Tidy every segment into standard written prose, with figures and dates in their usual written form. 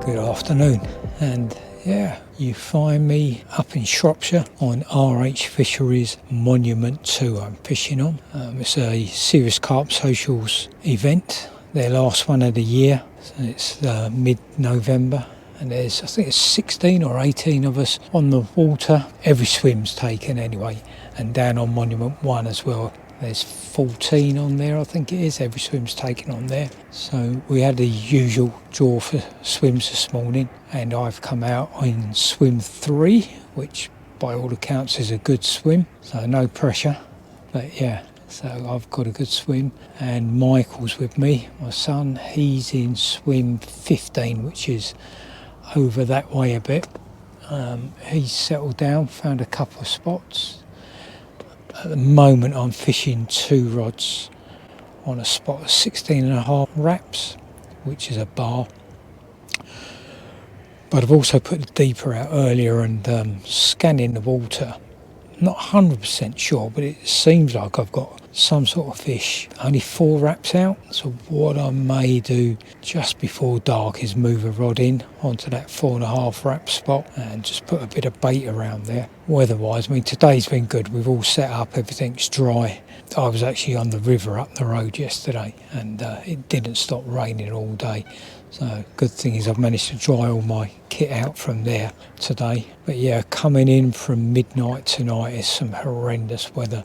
Good afternoon, and yeah, you find me up in Shropshire on RH Fisheries Monument 2 I'm fishing on. It's a Serious Carp Socials event, their last one of the year, so it's mid-November, and there's, I think it's 16 or 18 of us on the water. Every swim's taken anyway, and down on Monument 1 as well. There's 14 on there, I think it is. Every swim's taken on there. So we had the usual draw for swims this morning, and I've come out in swim 3, which by all accounts is a good swim. So no pressure, but yeah, so I've got a good swim. And Michael's with me, my son. He's in swim 15, which is over that way a bit. He's settled down, found a couple of spots. At the moment I'm fishing 2 rods on a spot of 16.5 wraps, which is a bar. But I've also put the deeper out earlier and scanning the water. Not 100% sure, but it seems like I've got some sort of fish. Only 4 wraps out, so what I may do just before dark is move a rod in onto that 4.5 wrap spot and just put a bit of bait around there. Weather-wise, I mean, today's been good. We've all set up, everything's dry. I was actually on the river up the road yesterday, and it didn't stop raining all day. So good thing is I've managed to dry all my kit out from there today. But yeah, coming in from midnight tonight is some horrendous weather.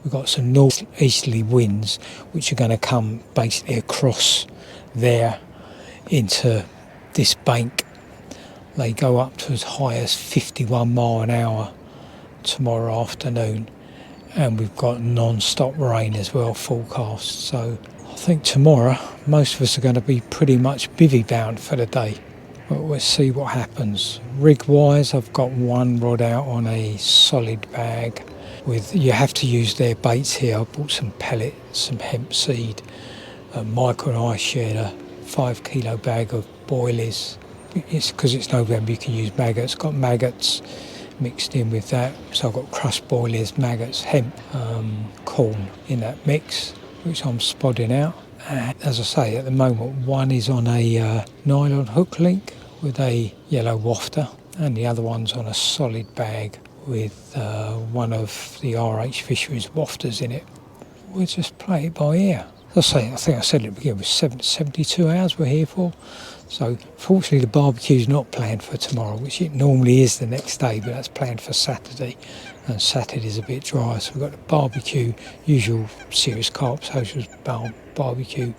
We've got some northeasterly winds which are going to come basically across there into this bank. They go up to as high as 51 mile an hour tomorrow afternoon, and we've got non-stop rain as well forecast. So I think tomorrow most of us are going to be pretty much bivvy bound for the day, but we'll see what happens. Rig wise, I've got 1 rod out on a solid bag with, you have to use their baits here. I bought some pellet, some hemp seed. Michael and I shared a 5 kilo bag of boilies. It's because it's November, you can use maggots. Got maggots mixed in with that, so I've got crushed boilies, maggots, hemp, corn in that mix, which I'm spodding out. And as I say, at the moment, one is on a nylon hook link with a yellow wafter, and the other one's on a solid bag with one of the RH Fisheries wafters in it. We'll just play it by ear. As I say, I think I said at the beginning, it was 72 hours we're here for. So fortunately the barbecue's not planned for tomorrow, which it normally is the next day, but that's planned for Saturday, and Saturday's a bit dry, so we've got the barbecue, usual Serious Carp Socials barbecue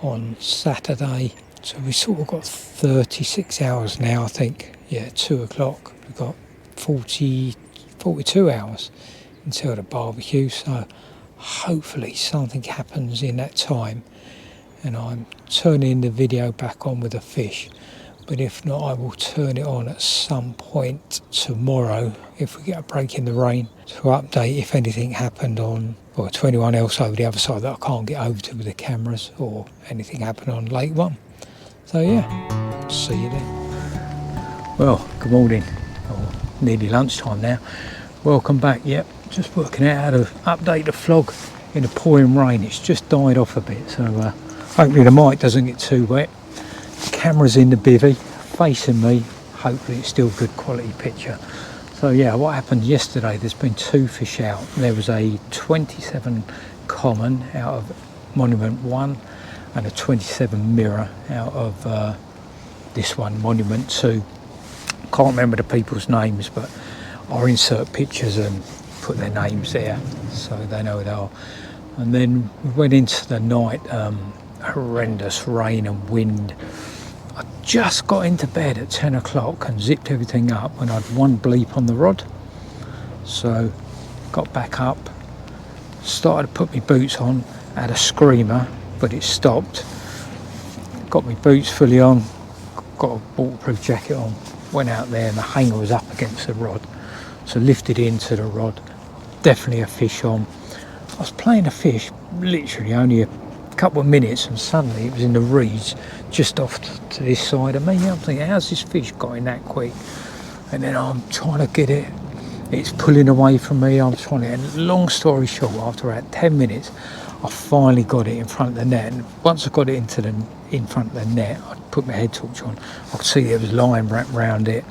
on Saturday. So we sort of got 36 hours now, I think. Yeah, 2 o'clock, we've got 42 hours until the barbecue, so hopefully something happens in that time and I'm turning the video back on with a fish. But if not, I will turn it on at some point tomorrow if we get a break in the rain to update if anything happened on, or to anyone else over the other side that I can't get over to with the cameras, or anything happened on Lake 1. So yeah, see you then. Well, good morning, or nearly lunchtime now. Welcome back. Yep, just working out how to update the vlog in the pouring rain. It's just died off a bit, so hopefully the mic doesn't get too wet. The camera's in the bivvy, facing me. Hopefully it's still good quality picture. So yeah, what happened yesterday, there's been 2 fish out. There was a 27 common out of Monument 1 and a 27 mirror out of this one, Monument 2. Can't remember the people's names, but I'll insert pictures and put their names there so they know who they are. And then we went into the night, horrendous rain and wind. I just got into bed at 10 o'clock and zipped everything up when I'd one bleep on the rod. So got back up, started to put my boots on, had a screamer, but it stopped. Got my boots fully on, got a waterproof jacket on, went out there and the hanger was up against the rod. So lifted into the rod, definitely a fish on. I was playing a fish literally only a couple of minutes and suddenly it was in the reeds just off to this side of me. I'm thinking, how's this fish got in that quick? And then I'm trying to get it, it's pulling away from me, I'm trying to, and long story short, after about 10 minutes, I finally got it in front of the net. And once I got it in front of the net, I put my head torch on, I could see there was line wrapped around it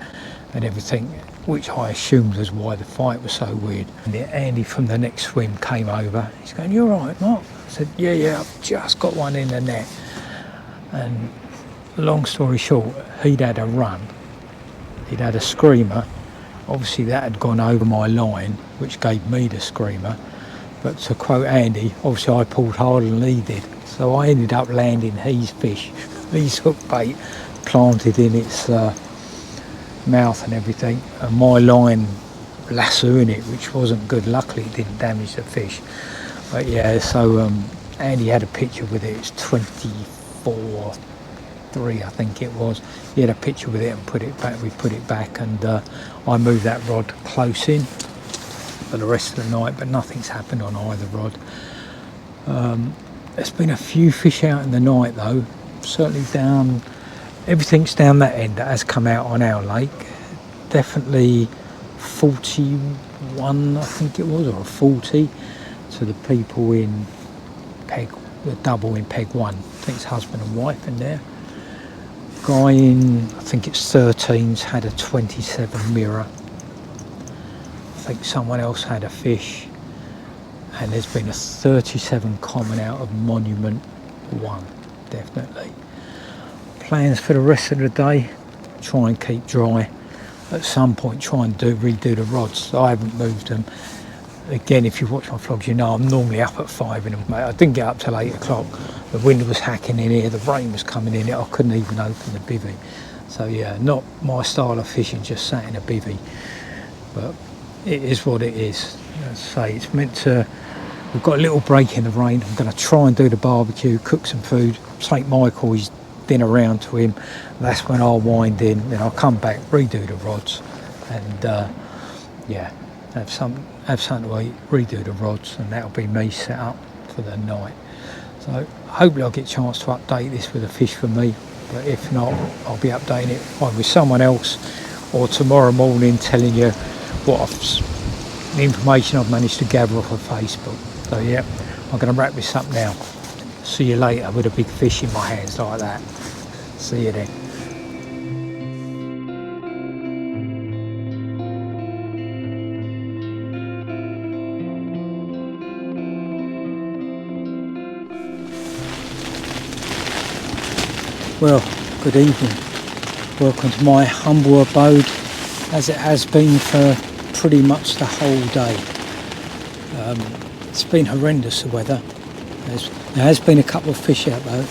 and everything, which I assumed was why the fight was so weird. And Andy from the next swim came over. He's going, "You all right, Mark?" I said, yeah, I've just got one in the net. And long story short, he'd had a run. He'd had a screamer. Obviously that had gone over my line, which gave me the screamer. But to quote Andy, obviously I pulled harder than he did. So I ended up landing his fish, his hook bait, planted in its mouth and everything, and my line lassoing it, which wasn't good. Luckily it didn't damage the fish. But yeah, so Andy had a picture with it. It's 24-3 I think it was. He had a picture with it and put it back. We put it back, and I moved that rod close in for the rest of the night, but nothing's happened on either rod. There's been a few fish out in the night though, certainly down, everything's down that end that has come out on our lake. Definitely 41 I think it was, or a 40 to the people in Peg, the double in Peg 1. I think it's husband and wife in there. Guy in, I think it's 13's had a 27 mirror. I think someone else had a fish, and there's been a 37 common out of Monument 1, definitely. Plans for the rest of the day, try and keep dry. At some point try and redo the rods. I haven't moved them. Again, if you watch my vlogs, you know I'm normally up at 5 in the morning. I didn't get up till 8 o'clock. The wind was hacking in here, the rain was coming in here, I couldn't even open the bivvy. So yeah, not my style of fishing, just sat in a bivvy. But it is what it is. As I say, it's meant to, we've got a little break in the rain. I'm going to try and do the barbecue, cook some food, take Michael his dinner round to him. That's when I'll wind in, then I'll come back, redo the rods, and yeah, have something to eat, redo the rods, and that'll be me set up for the night. So hopefully I'll get a chance to update this with a fish for me, but if not, I'll be updating it either with someone else or tomorrow morning telling you what the information I've managed to gather off of Facebook. So yeah, I'm going to wrap this up now. See you later with a big fish in my hands like that. See you then. Well, good evening. Welcome to my humble abode, as it has been for pretty much the whole day. It's been horrendous, the weather. There has been a couple of fish out though,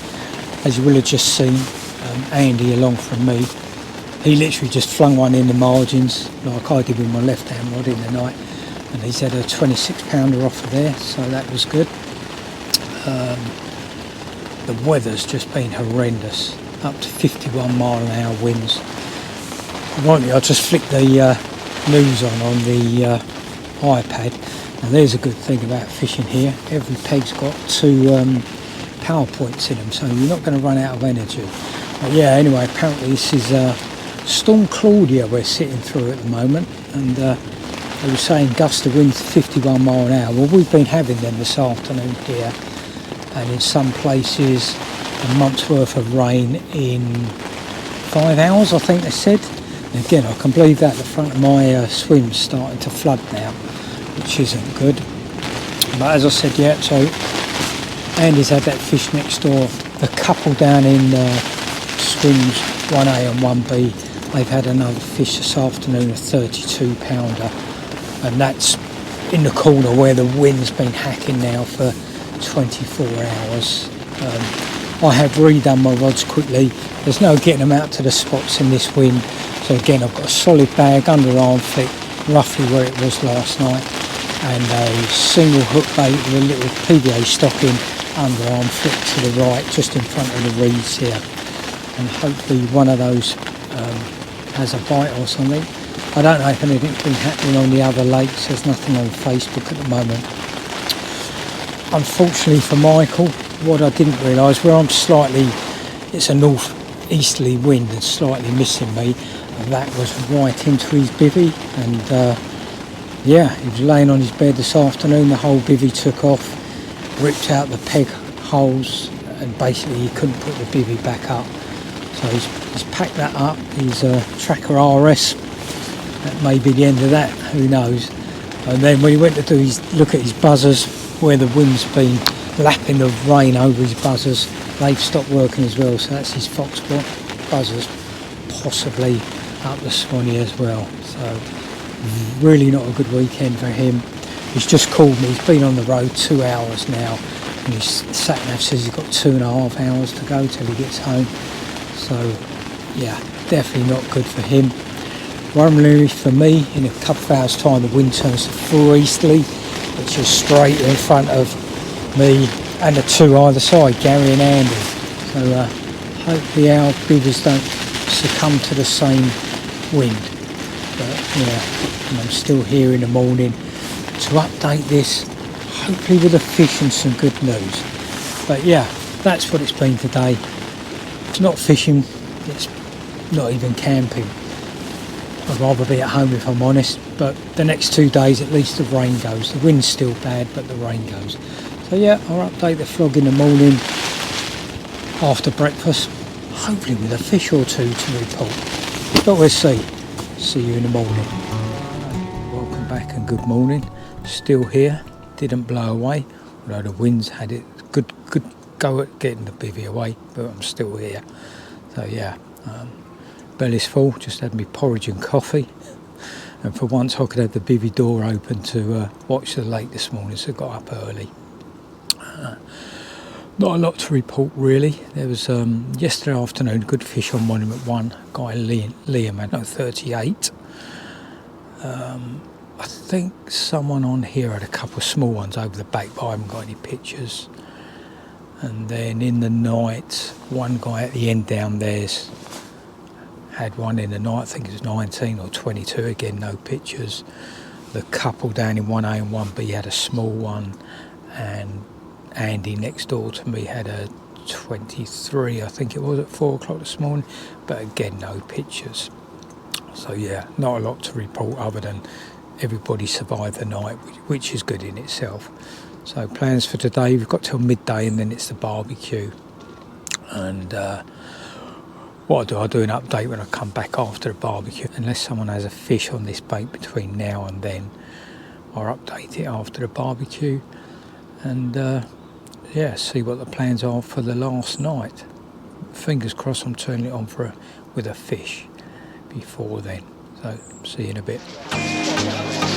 as you will have just seen. Andy along from me, he literally just flung one in the margins like I did with my left hand rod in the night, and he's had a 26 pounder off of there, so that was good. The weather's just been horrendous, up to 51 mile an hour winds. Rightly, I just flicked the news on the iPad, and there's a good thing about fishing here. Every peg's got 2 power points in them, so you're not going to run out of energy. But yeah, anyway, apparently this is Storm Claudia we're sitting through at the moment, and they were saying gusts of wind 51 mile an hour. Well, we've been having them this afternoon here, and in some places a month's worth of rain in 5 hours, I think they said. And again, I can believe that the front of my swim's starting to flood now, which isn't good. But as I said, yeah, so Andy's had that fish next door. The couple down in swims 1A and 1B, they've had another fish this afternoon, a 32 pounder, and that's in the corner where the wind's been hacking now for 24 hours. I have redone my rods quickly. There's no getting them out to the spots in this wind. So again, I've got a solid bag under arm flick, roughly where it was last night, and a single hook bait with a little PVA stocking under arm flick to the right, just in front of the reeds here. And hopefully one of those has a bite or something. I don't know if anything's been happening on the other lakes. There's nothing on Facebook at the moment. Unfortunately for Michael, what I didn't realise, where I'm slightly, it's a north-easterly wind and slightly missing me, and that was right into his bivvy. And yeah, he was laying on his bed this afternoon, the whole bivvy took off, ripped out the peg holes, and basically he couldn't put the bivvy back up. So he's packed that up, his Tracker RS. That may be the end of that, who knows. And then when he went to do look at his buzzers, where the wind's been lapping the rain over his buzzers, they've stopped working as well. So that's his Foxtrot buzzers, possibly up the Swanee as well. So really not a good weekend for him. He's just called me, he's been on the road 2 hours now, and his sat-nav says he's got 2.5 hours to go till he gets home. So yeah, definitely not good for him. Worryingly for me, in a couple of hours time the wind turns to full easterly, which is straight in front of me and the two either side, Gary and Andy. So hopefully our bivvies don't succumb to the same wind. But yeah, and I'm still here in the morning to update this, hopefully with a fish and some good news. But yeah, that's what it's been today. It's not fishing, it's not even camping. I'd rather be at home if I'm honest, but the next 2 days at least the rain goes. The wind's still bad, but the rain goes. So yeah, I'll update the vlog in the morning after breakfast, hopefully with a fish or two to report. But we'll see. See you in the morning. Welcome back and good morning. Still here, didn't blow away, although the winds had it good go at getting the bivvy away, but I'm still here. So yeah, belly's full, just had me porridge and coffee, and for once I could have the bivvy door open to watch the lake this morning, so I got up early. Not a lot to report really. There was yesterday afternoon good fish on Monument 1, guy Liam had 38. I think someone on here had a couple of small ones over the back, but I haven't got any pictures. And then in the night, one guy at the end down there's had one in the night, I think it was 19 or 22, again no pictures. The couple down in 1A and 1B had a small one, and Andy next door to me had a 23, I think it was, at 4 o'clock this morning, but again no pictures. So yeah, not a lot to report other than everybody survived the night, which is good in itself. So plans for today, we've got till midday and then it's the barbecue. And what I'll do an update when I come back after the barbecue. Unless someone has a fish on this bait between now and then, I'll update it after the barbecue. And yeah, see what the plans are for the last night. Fingers crossed I'm turning it on with a fish before then. So see you in a bit.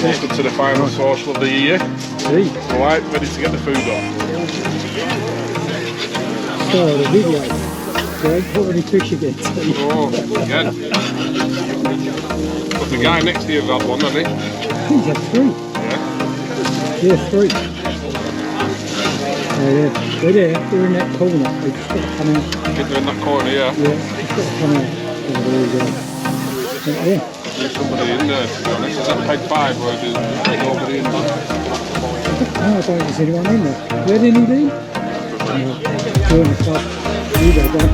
Welcome to the final social of the year. Alright, ready to get the food on. So the video, Greg, what many fish again? Oh, again. But the guy next to you had one, hasn't he? He's had 3. Yeah. Yeah, 3. Yeah, they're in that corner. They just got to come out. They're in that corner, yeah. Yeah, just got to come out. Oh, there we go. Yeah. There's somebody in there, to be honest. Is that peg 5 or there's nobody in there? No, I don't think there's anyone in there. Where did he be? No. Join the club. You go down.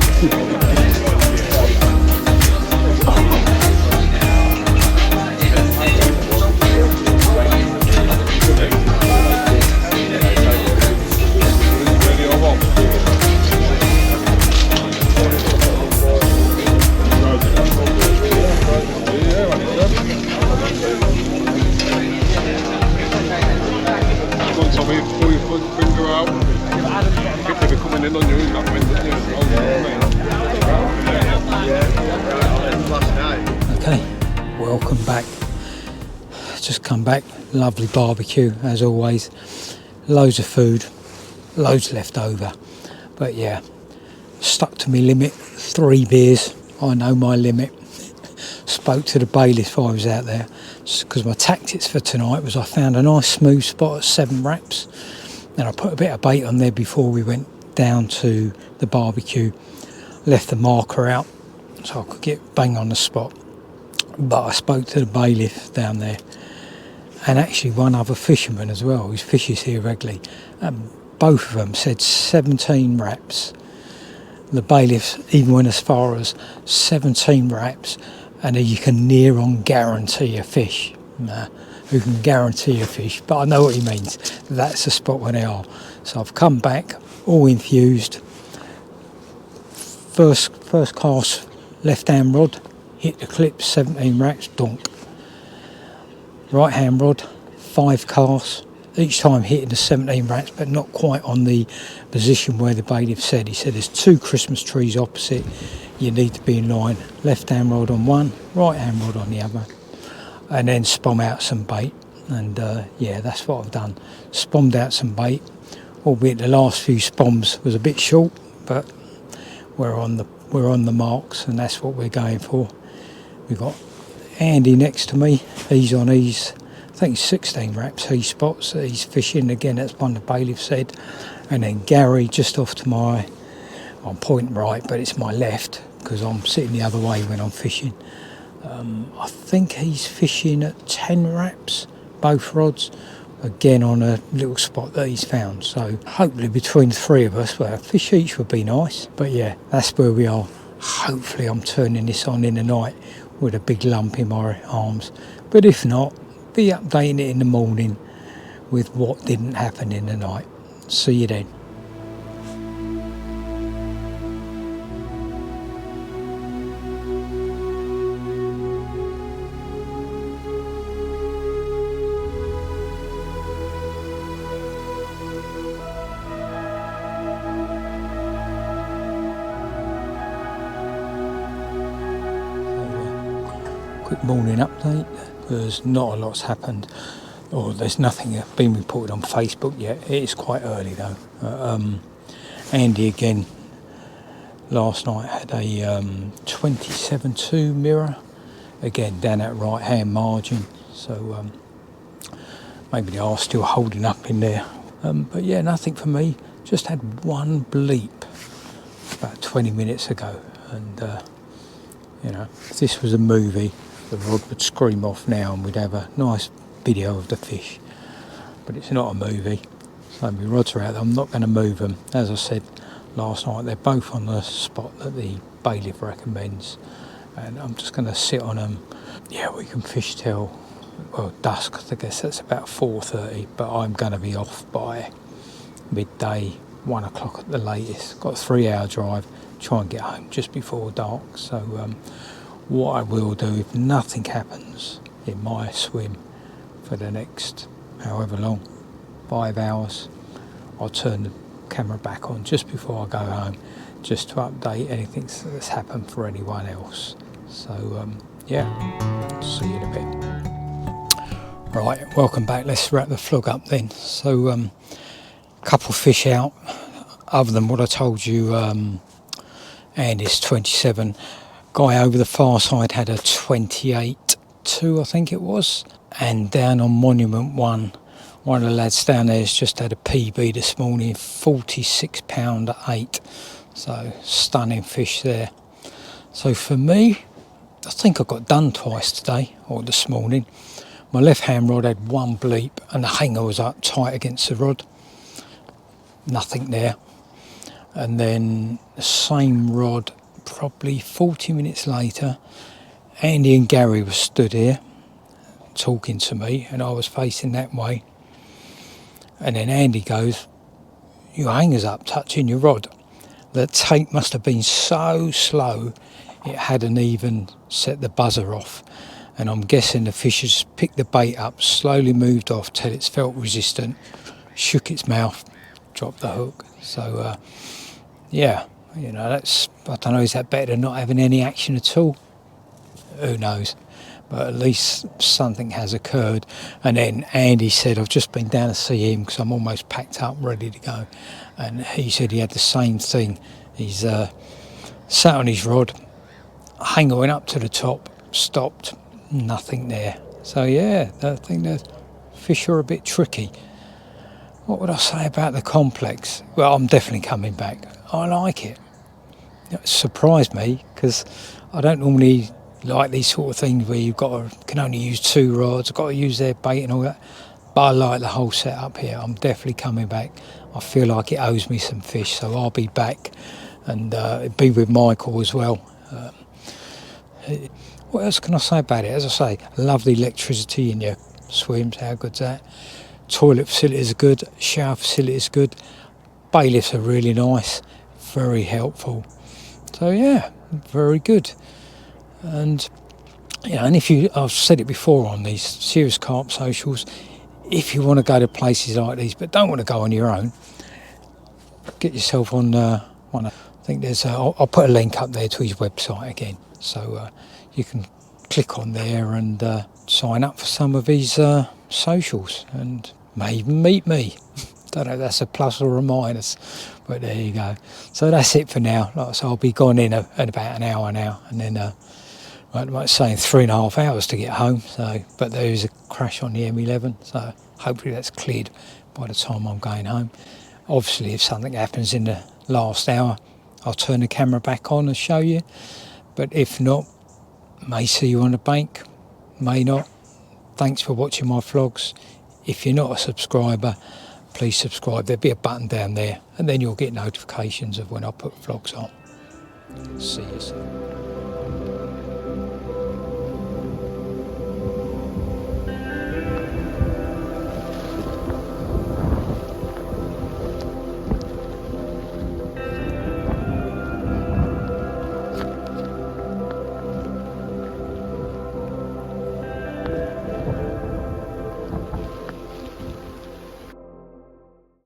Welcome back. Just come back. Lovely barbecue as always. Loads of food. loads left over. But yeah, stuck to my limit, 3 beers. I know my limit. Spoke to the bailiff while I was out there, because my tactics for tonight was I found a nice smooth spot at 7 wraps, and I put a bit of bait on there before we went down to the barbecue. Left the marker out so I could get bang on the spot. But I spoke to the bailiff down there, and actually one other fisherman as well who fishes here regularly, and both of them said 17 wraps. The bailiffs even went as far as 17 wraps, and you can near on guarantee a fish. Who can guarantee a fish? But I know what he means. That's the spot where they are. So I've come back, all infused. First cast left hand rod, hit the clip, 17 wraps, donk. Right hand rod, 5 casts, each time hitting the 17 wraps, but not quite on the position where the bailiff said. He said there's 2 Christmas trees opposite, you need to be in line. Left hand rod on one, right hand rod on the other, and then spom out some bait. And yeah, that's what I've done. Spommed out some bait, albeit the last few spoms was a bit short, but we're on the marks, and that's what we're going for. We've got Andy next to me. He's on his, I think 16 wraps he spots. He's fishing again. That's one the bailiff said. And then Gary just off to my, I'm pointing right, but it's my left because I'm sitting the other way when I'm fishing. I think he's fishing at 10 wraps, both rods, again on a little spot that he's found. So hopefully between the 3 of us, well, a fish each would be nice. But yeah, that's where we are. Hopefully I'm turning this on in the night with a big lump in my arms. But if not, be updating it in the morning with what didn't happen in the night. See you then. Quick morning update, because not a lot's happened, or there's nothing been reported on Facebook yet. It is quite early though. Andy again last night had a 27.2 mirror, again down that right hand margin, so maybe they are still holding up in there. But yeah, nothing for me. Just had one bleep about 20 minutes ago, and you know, if this was a movie, the rod would scream off now and we'd have a nice video of the fish. But it's not a movie, so my rods are out there. I'm not going to move them. As I said last night, they're both on the spot that the bailiff recommends, and I'm just going to sit on them. Yeah, we can fish till, well, dusk. I guess that's about 4:30, but I'm going to be off by midday, 1 o'clock at the latest. Got a 3-hour drive, try and get home just before dark. So what I will do, if nothing happens in my swim for the next however long, 5 hours, I'll turn the camera back on just before I go home, just to update anything that's happened for anyone else. So yeah, see you in a bit. Right, welcome back. Let's wrap the vlog up then. So couple fish out, other than what I told you, and it's 27. Guy over the far side had a 28.2, I think it was. And down on Monument 1, one of the lads down there has just had a PB this morning, 46 pound at 8. So stunning fish there. So for me, I think I got done twice today, or this morning. My left hand rod had one bleep and the hanger was up tight against the rod. Nothing there. And then the same rod, probably 40 minutes later, Andy and Gary were stood here talking to me, and I was facing that way. And then Andy goes, "Your hanger's up touching your rod." The tape must have been so slow it hadn't even set the buzzer off. And I'm guessing the fish has picked the bait up, slowly moved off till it's felt resistant, shook its mouth, dropped the hook. So yeah, you know, that's, I don't know, is that better than not having any action at all? Who knows? but at least something has occurred. And then Andy said, I've just been down to see him because I'm almost packed up, ready to go. And he said he had the same thing. He's sat on his rod, hanger went up to the top, stopped, nothing there. So yeah, I think the fish are a bit tricky. What would I say about the complex? Well, I'm definitely coming back. I like it. It surprised me because I don't normally like these sort of things where can only use 2 rods, got to use their bait and all that. But I like the whole setup here. I'm definitely coming back. I feel like it owes me some fish, so I'll be back and be with Michael as well. What else can I say about it? As I say, love the electricity in your swims. How good's that? Toilet facilities are good. Shower facilities are good. Bailiffs are really nice. Very helpful. So yeah, very good. And and I've said it before on these Serious Carp Socials, if you want to go to places like these but don't want to go on your own, get yourself on one. I think there's I'll put a link up there to his website again, so you can click on there and sign up for some of his socials and may even meet me. Don't know if that's a plus or a minus, but there you go. So that's it for now. Like I said, I'll be gone in at about an hour now, and then I might say in 3.5 hours to get home. So, but there is a crash on the M11, so hopefully that's cleared by the time I'm going home. Obviously, if something happens in the last hour, I'll turn the camera back on and show you. But if not, may see you on the bank, may not. Thanks for watching my vlogs. If you're not a subscriber, please subscribe. There'll be a button down there, and then you'll get notifications of when I put vlogs on. See you soon.